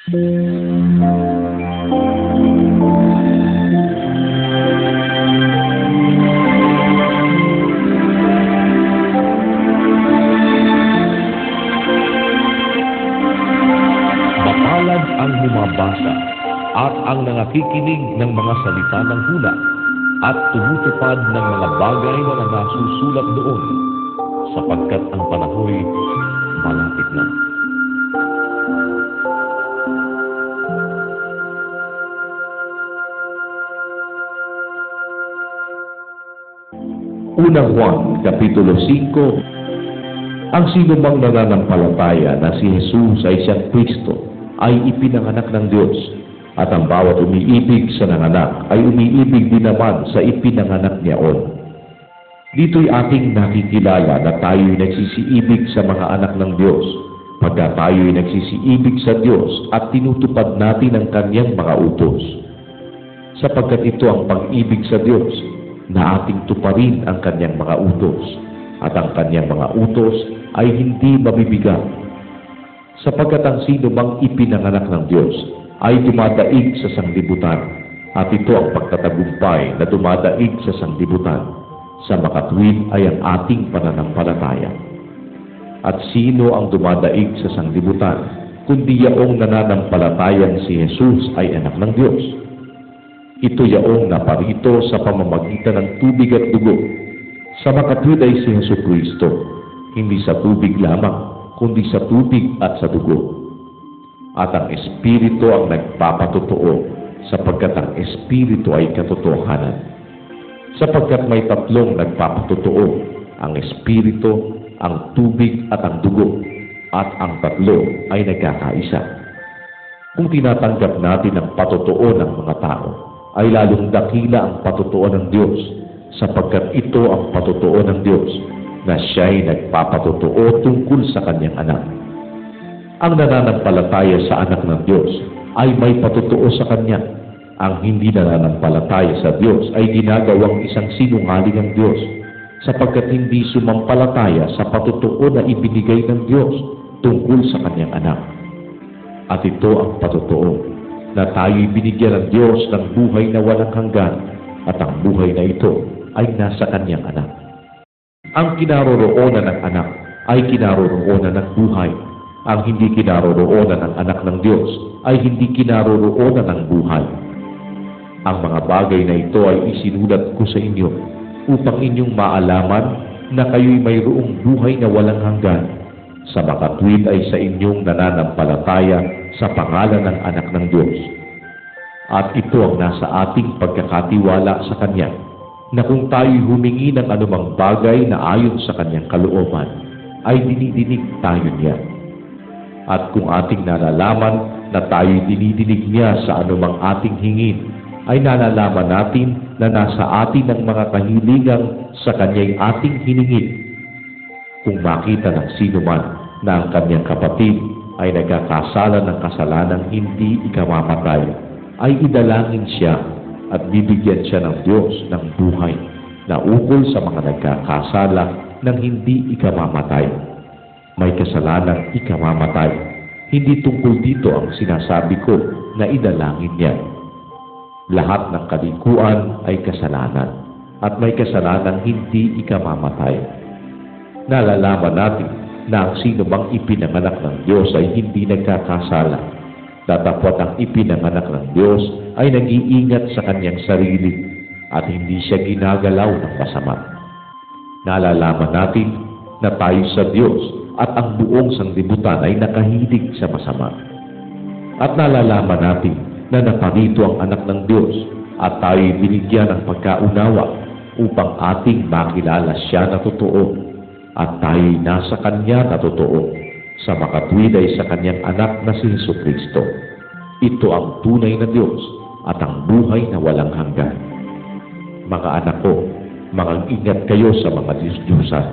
Mapalad ang bumabasa at ang nangakikinig ng mga salita ng hula at tumutupad ng mga bagay na nasusulat doon, sapagkat ang panahoy malapit na. Unang Juan, Kapitulo 5. Ang sinumang nananampalataya na si Jesus ay siyang Kristo ay ipinanganak ng Diyos, at ang bawat umiibig sa nanganak ay umiibig din naman sa ipinanganak niyaon. Dito'y ating nakikilala na tayo'y nagsisiibig sa mga anak ng Diyos, pagka tayo'y nagsisiibig sa Diyos at tinutupad natin ang Kanyang mga utos. Sapagkat ito ang pag-ibig sa Diyos, na ating tuparin ang Kanyang mga utos, at ang Kanyang mga utos ay hindi mabibigat. Sapagkat ang sino mang ipinanganak ng Diyos ay dumadaig sa sanglibutan, at ito ang pagtatagumpay na dumadaig sa sanglibutan, sa makatuwid ay ang ating pananampalataya. At sino ang dumadaig sa sanglibutan, kundi yaong nananampalatayang si Jesus ay anak ng Diyos? Ito yaong naparito sa pamamagitan ng tubig at dugo. Sa makatuwid ay si Jesucristo, hindi sa tubig lamang, kundi sa tubig at sa dugo. At ang Espiritu ang nagpapatotoo, sapagkat ang Espiritu ay katotohanan. Sapagkat may tatlong nagpapatotoo, ang Espiritu, ang tubig at ang dugo, at ang tatlo ay nagkakaisa. Kung tinatanggap natin ang patotoo ng mga tao, ay lalong dakila ang patotoo ng Diyos, sapagkat ito ang patotoo ng Diyos, na siya'y nagpapatotoo tungkol sa Kanyang anak. Ang nananampalataya sa anak ng Diyos ay may patotoo sa Kanya. Ang hindi nananampalataya sa Diyos ay ginagawang isang sinungaling ng Diyos, sapagkat hindi sumampalataya sa patotoo na ibinigay ng Diyos tungkol sa Kanyang anak. At ito ang patotoo, na tayo'y binigyan ng Diyos ng buhay na walang hanggan, at ang buhay na ito ay nasa Kanyang anak. Ang kinaroroonan ng anak ay kinaroroonan ng buhay. Ang hindi kinaroroonan ng anak ng Diyos ay hindi kinaroroonan ng buhay. Ang mga bagay na ito ay isinulat ko sa inyo upang inyong maalaman na kayo'y mayroong buhay na walang hanggan, sa makatuwid ay sa inyong nananampalataya sa pangalan ng anak ng Diyos. At ito ang nasa ating pagkakatiwala sa Kanya, na kung tayo'y humingi ng anumang bagay na ayon sa Kanyang kalooban, ay dinidinig tayo niya. At kung ating nalalaman na tayo'y dinidinig niya sa anumang ating hingin, ay nalalaman natin na nasa atin ang mga kahilingang sa Kanya'y ating hiningin. Kung makita ng sino man na ang kanyang kapatid ay nagkakasala ng kasalanang hindi ikamamatay, ay idalangin siya at bibigyan siya ng Diyos ng buhay na ukol sa mga nagkakasala ng hindi ikamamatay. May kasalanang ikamamatay. Hindi tungkol dito ang sinasabi ko na idalangin niya. Lahat ng kalikuan ay kasalanan, at may kasalanang hindi ikamamatay. Nalalaman natin na ang sino bang ipinanganak ng Diyos ay hindi nagkakasala. Datapwat ang ipinanganak ng Diyos ay nag-iingat sa kanyang sarili at hindi siya ginagalaw ng masama. Nalalaman natin na tayo sa Diyos at ang buong sanglibutan ay nakahilig sa masama. At nalalaman natin na naparito ang anak ng Diyos at tayo'y binigyan ng pagkaunawa upang ating makilala siya na totoo at tayo'y nasa Kanya na totoo, sa makatuwid ay sa Kanyang anak na si Jesucristo. Ito ang tunay na Diyos at ang buhay na walang hanggan. Mga anak ko, mag-ingat kayo sa mga Diyos-Diyosan.